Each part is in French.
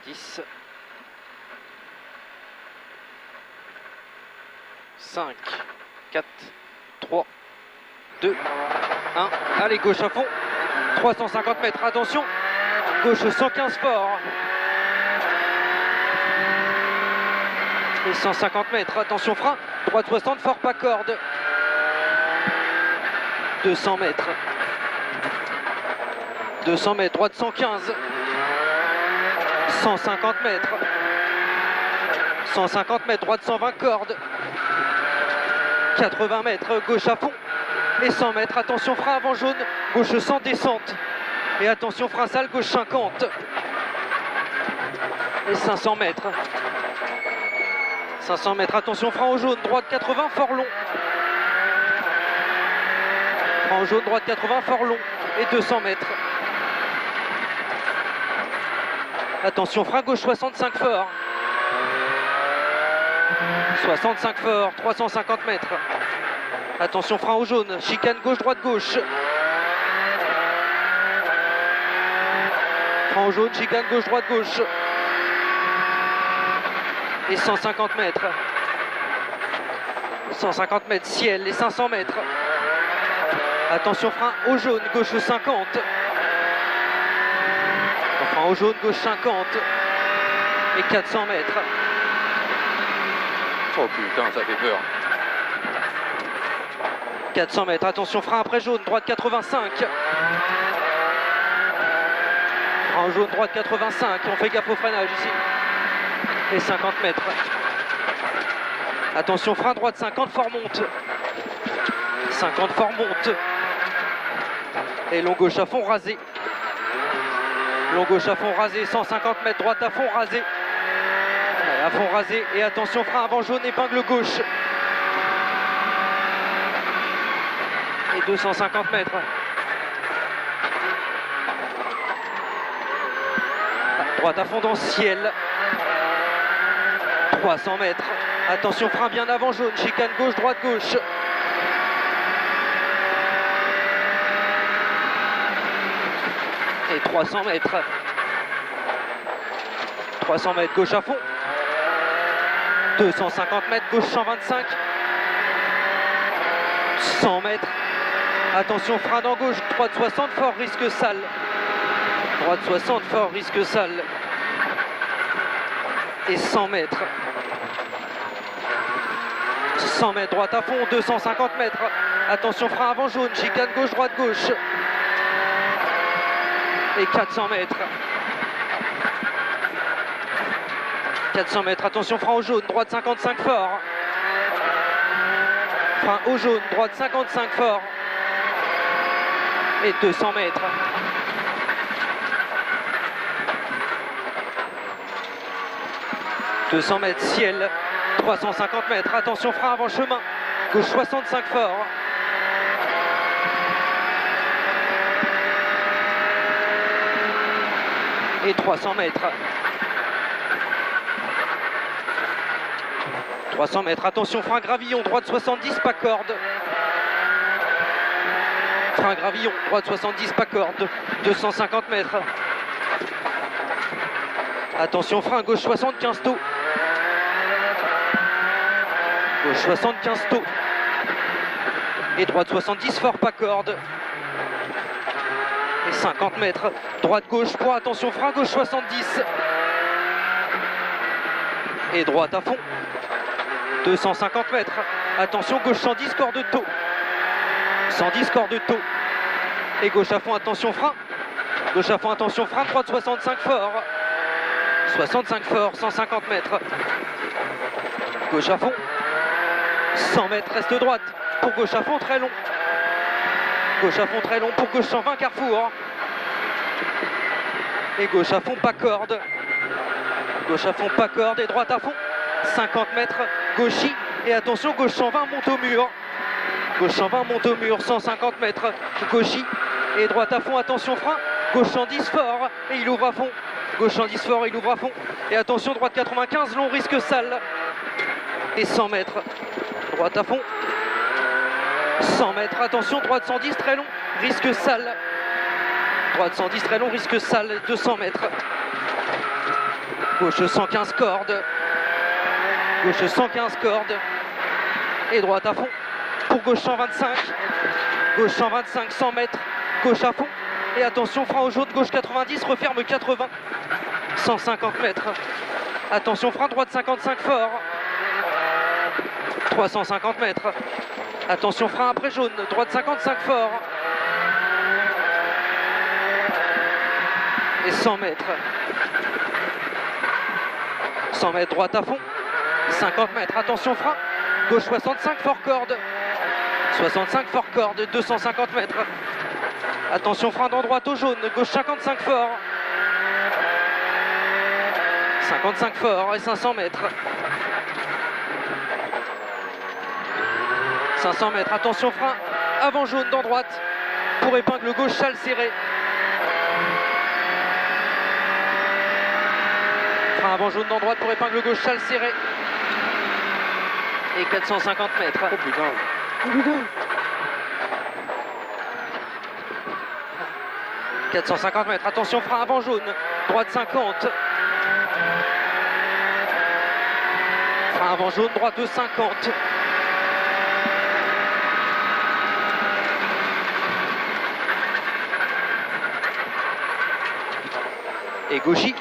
10. 5, 4, 3, 2, 1. Allez, gauche à fond. 350 mètres, attention. Gauche 115 fort. Et 150 mètres, attention frein. Droite 60 fort, pas corde. 200 mètres. 200 mètres, droite 115. 150 mètres. 150 mètres, droite 120 cordes. 80 mètres, gauche à fond. Et 100 mètres, attention frein avant jaune. Gauche 100 descente. Et attention frein sale, gauche 50. Et 500 mètres. 500 mètres, attention frein au jaune. Droite 80, fort long. Frein au jaune, droite 80, fort long. Et 200 mètres. Attention frein gauche 65 fort. 65 fort, 350 mètres. Attention frein au jaune, chicane gauche, droite gauche. Frein au jaune, chicane gauche, droite gauche. Et 150 mètres. 150 mètres, ciel, et 500 mètres. Attention frein au jaune, gauche 50. Frein au jaune, gauche 50. Et 400 mètres. Oh putain, ça fait peur. 400 mètres, attention frein après jaune, droite 85. Frein au jaune, droite 85, on fait gaffe au freinage ici. Et 50 mètres. Attention frein droite 50, fort monte. 50 fort monte. Et long gauche à fond rasé. Long gauche à fond rasé, 150 mètres, droite à fond rasé. À fond rasé et attention frein avant jaune, épingle gauche. Et 250 mètres. Droite à fond dans le ciel. 300 mètres. Attention frein bien avant jaune, chicane gauche, droite gauche. Et 300 mètres. 300 mètres gauche à fond. 250 mètres, gauche 125. 100 mètres. Attention frein dans gauche, droite 60, fort risque sale. Droite 60, fort risque sale. Et 100 mètres. 100 mètres, droite à fond, 250 mètres. Attention frein avant jaune, chicane gauche, droite gauche. Et 400 mètres. 400 mètres, attention frein au jaune, droite 55 fort. Frein au jaune, droite 55 fort. Et 200 mètres. « 200 mètres, ciel, 350 mètres, attention frein avant chemin, gauche 65 fort. Et 300 mètres. 300 mètres, attention frein gravillon, droite 70, pas corde. Frein gravillon, droite 70, pas corde. 250 mètres. Attention frein gauche 75 taux. Gauche 75 taux. Et droite 70 fort, pas corde. Et 50 mètres. Droite gauche 3, attention frein gauche 70. Et droite à fond. 250 mètres. Attention gauche 110, corde de taux. 110 corde de taux. Et gauche à fond, attention frein. Gauche à fond, attention frein, droite 65 fort. 65 fort, 150 mètres. Gauche à fond. 100 mètres, reste droite. Pour gauche à fond, très long. Gauche à fond, très long. Pour gauche 120, carrefour. Et gauche à fond, pas corde. Gauche à fond, pas corde. Et droite à fond. 50 mètres, gauchis. Et attention, gauche 120, monte au mur. Gauche 120, monte au mur. 150 mètres, gauchis. Et droite à fond, attention, frein. Gauche 110, fort. Et il ouvre à fond. Gauche 110 fort, il ouvre à fond. Et attention, droite 95, long risque sale. Et 100 mètres. Droite à fond. 100 mètres, attention, droite 110, très long, risque sale. Droite 110, très long, risque sale, 200 mètres. Gauche 115 cordes. Gauche 115 cordes. Et droite à fond. Pour gauche 125. Gauche 125, 100 mètres. Gauche à fond. Et attention, frein au jaune, gauche 90, referme 80. 150 mètres. Attention, frein droite 55 fort. 350 mètres. Attention, frein après jaune, droite 55 fort. Et 100 mètres. 100 mètres, droite à fond. 50 mètres, attention, frein. Gauche 65 fort corde. 65 fort corde, 250 mètres. Attention, frein dans droite au jaune, gauche 55 fort. 55 fort et 500 mètres. 500 mètres, attention, frein avant jaune dans droite. Pour épingle gauche, châle serré. Frein avant jaune dans droite pour épingle gauche, châle serré. Et 450 mètres. Oh putain. 450 mètres, attention, frein avant jaune, droite 50. Frein avant jaune, droite 50. Et gauchis.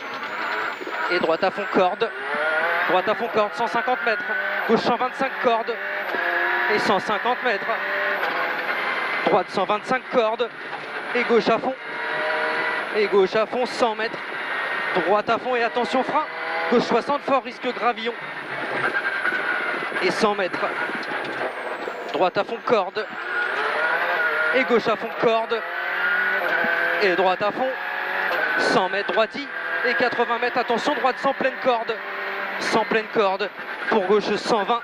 Et droite à fond corde. Droite à fond corde, 150 mètres. Gauche 125 cordes. Et 150 mètres. Droite 125 cordes. Et gauche à fond. Et gauche à fond, 100 mètres. Droite à fond et attention, frein. Gauche 60 fort, risque gravillon. Et 100 mètres. Droite à fond, corde. Et gauche à fond, corde. Et droite à fond. 100 mètres, droiti. Et 80 mètres, attention, droite sans pleine corde. Sans pleine corde. Pour gauche 120.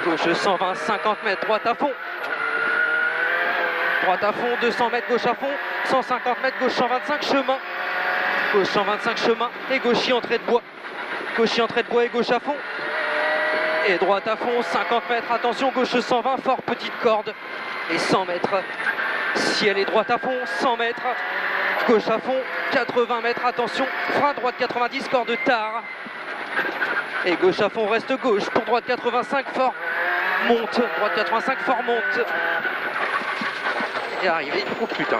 Gauche 120, 50 mètres, droite à fond. Droite à fond, 200 mètres, gauche à fond. 150 mètres, gauche 125, chemin. Gauche 125, chemin. Et gauchis, entrée de bois. Gauchis, entrée de bois et gauche à fond. Et droite à fond, 50 mètres, attention, gauche 120, fort, petite corde. Et 100 mètres. Ciel et droite à fond, 100 mètres. Gauche à fond, 80 mètres, attention. Frein, droite 90, corde tard. Et gauche à fond, reste gauche. Pour droite 85, fort, monte. Droite 85, fort, monte. Et arrivé. Oh putain.